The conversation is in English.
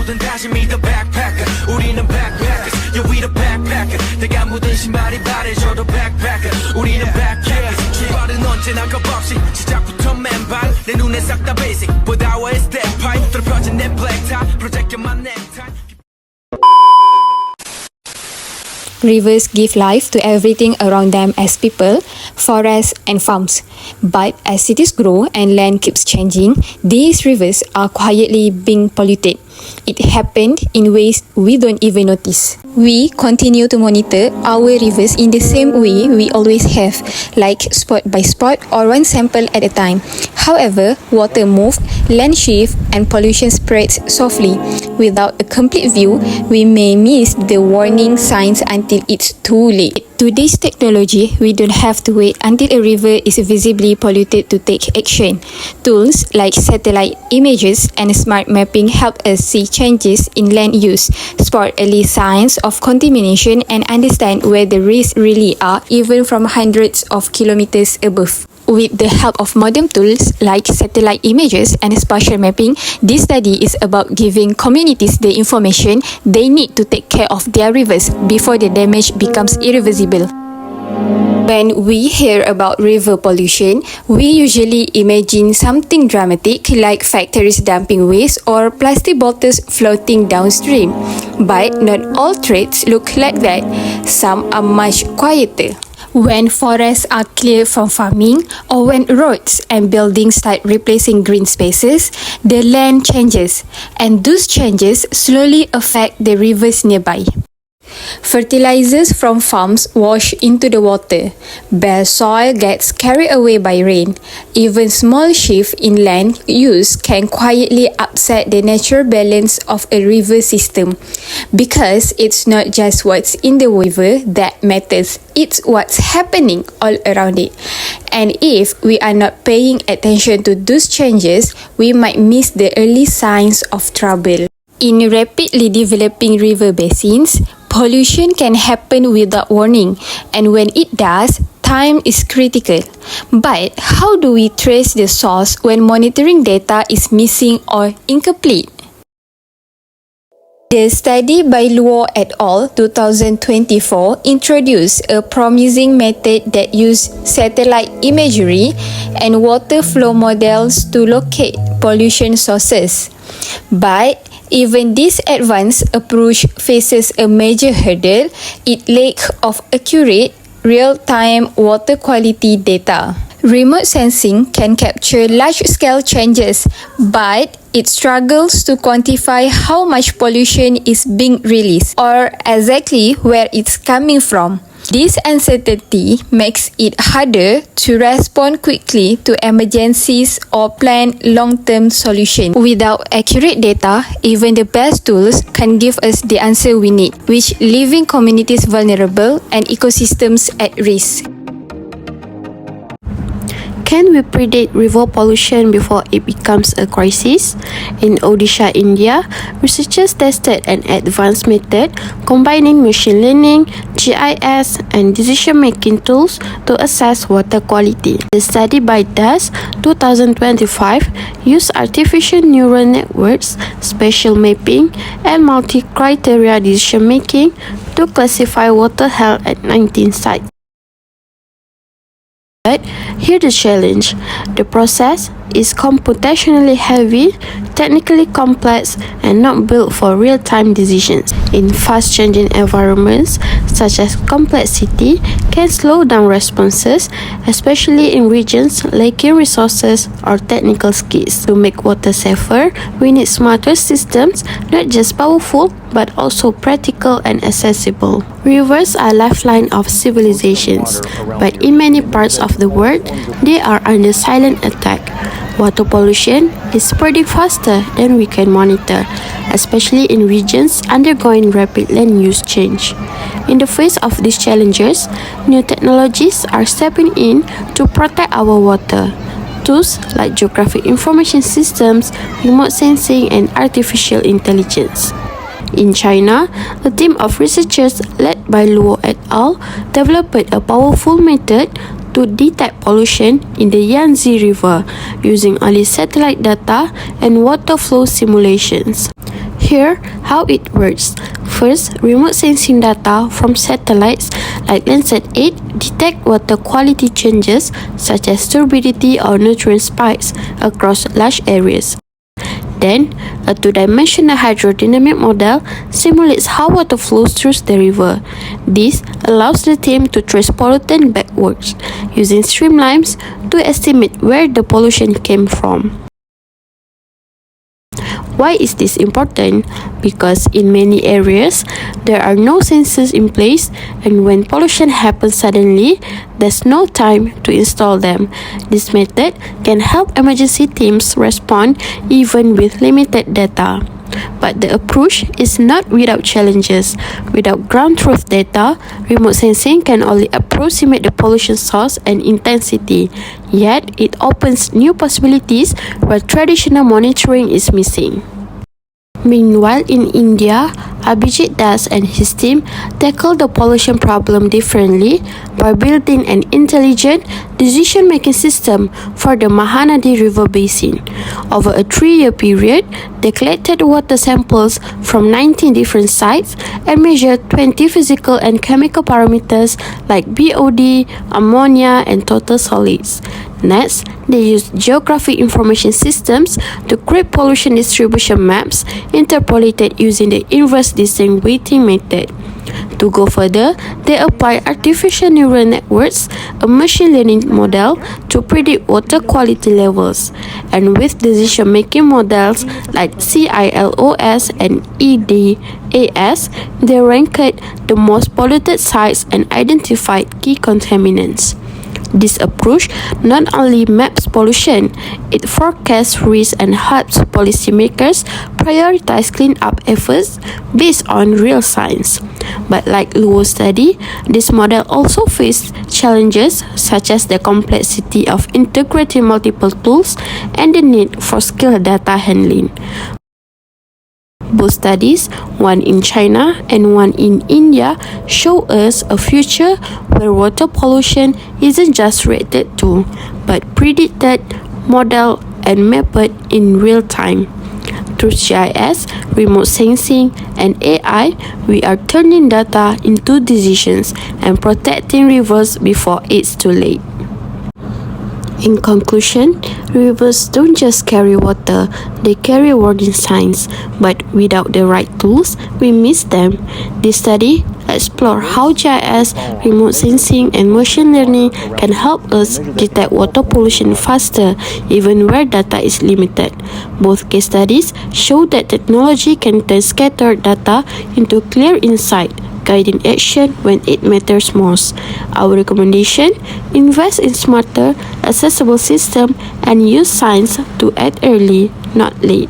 누구든 다시 믿어 backpacker 우리는 backpackers Yeah we the backpacker 내가 묻은 신발이 바래져도 backpacker 우리는 backpackers 출발은 언제나 겁없이 시작부터 맨발 내 눈에 싹 다 basic But our step pipe 뚫어펴진 내 black tie project만 necktie Rivers give life to everything around them as people, forests and farms. But as cities grow and land keeps changing, these rivers are quietly being polluted. It happened in ways we don't even notice. We continue to monitor our rivers in the same way we always have, like spot by spot or one sample at a time. However, water moves, land shifts, and pollution spreads softly. Without a complete view, we may miss the warning signs until it's too late. Today's technology, we don't have to wait until a river is visibly polluted to take action. Tools like satellite images and smart mapping help us see changes in land use, spot early signs of contamination, and understand where the risks really are, even from hundreds of kilometers above. With the help of modern tools like satellite images and spatial mapping, this study is about giving communities the information they need to take care of their rivers before the damage becomes irreversible. When we hear about river pollution, we usually imagine something dramatic like factories dumping waste or plastic bottles floating downstream. But not all threats look like that. Some are much quieter. When forests are cleared from farming or when roads and buildings start replacing green spaces, the land changes, and those changes slowly affect the rivers nearby. Fertilizers from farms wash into the water. Bare soil gets carried away by rain. Even small shifts in land use can quietly upset the natural balance of a river system. Because it's not just what's in the river that matters, it's what's happening all around it. And if we are not paying attention to those changes, we might miss the early signs of trouble. In rapidly developing river basins, pollution can happen without warning, and when it does, time is critical. But how do we trace the source when monitoring data is missing or incomplete? The study by Luo et al. 2024 introduced a promising method that used satellite imagery and water flow models to locate pollution sources. But even this advanced approach faces a major hurdle: its lack of accurate, real-time water quality data. Remote sensing can capture large-scale changes, but it struggles to quantify how much pollution is being released or exactly where it's coming from. This uncertainty makes it harder to respond quickly to emergencies or plan long-term solutions. Without accurate data, even the best tools can't give us the answer we need, which leaving communities vulnerable and ecosystems at risk. Can we predict river pollution before it becomes a crisis? In Odisha, India, researchers tested an advanced method combining machine learning, GIS, and decision-making tools to assess water quality. The study by DAS 2025 used artificial neural networks, spatial mapping, and multi-criteria decision-making to classify water health at 19 sites. But here's the challenge. The process is computationally heavy, technically complex, and not built for real-time decisions. In fast-changing environments, such as complexity can slow down responses, especially in regions lacking resources or technical skills. To make water safer, we need smarter systems, not just powerful, but also practical and accessible. Rivers are lifeline of civilizations, but in many parts of the world, they are under silent attack. Water pollution is spreading faster than we can monitor, especially in regions undergoing rapid land use change. In the face of these challenges, new technologies are stepping in to protect our water. Tools like geographic information systems, remote sensing, and artificial intelligence. In China, a team of researchers led by Luo et al. Developed a powerful method to detect pollution in the Yangtze River using only satellite data and water flow simulations. Here, how it works. First, remote sensing data from satellites like Landsat 8 detect water quality changes such as turbidity or nutrient spikes across large areas. Then, a two-dimensional hydrodynamic model simulates how water flows through the river. This allows the team to trace pollutant backwards, using streamlines to estimate where the pollution came from. Why is this important? Because in many areas, there are no sensors in place, and when pollution happens suddenly, there's no time to install them. This method can help emergency teams respond even with limited data. But the approach is not without challenges. Without ground truth data, remote sensing can only approximate the pollution source and intensity. Yet, it opens new possibilities where traditional monitoring is missing. Meanwhile, in India, Abhijit Das and his team tackle the pollution problem differently by building an intelligent decision-making system for the Mahanadi River Basin. Over a 3-year period, they collected water samples from 19 different sites and measured 20 physical and chemical parameters like BOD, ammonia, and total solids. Next, they used geographic information systems to create pollution distribution maps interpolated using the inverse descent weighting method. To go further, they applied artificial neural networks, a machine learning model, to predict water quality levels. And with decision-making models like CILOS and EDAS, they ranked the most polluted sites and identified key contaminants. This approach not only maps pollution, it forecasts risks and helps policymakers prioritize cleanup efforts based on real science. But like Luo's study, this model also faced challenges such as the complexity of integrating multiple tools and the need for skilled data handling. Both studies, one in China and one in India, show us a future where water pollution isn't just reacted to, but predicted, modeled, and mapped in real time. Through GIS, remote sensing, and AI, we are turning data into decisions and protecting rivers before it's too late. In conclusion, rivers don't just carry water, they carry warning signs, but without the right tools, we miss them. This study explored how GIS, remote sensing, and machine learning can help us detect water pollution faster, even where data is limited. Both case studies show that technology can turn scattered data into clear insight, guiding action when it matters most. Our recommendation: invest in smarter, accessible systems and use science to act early, not late.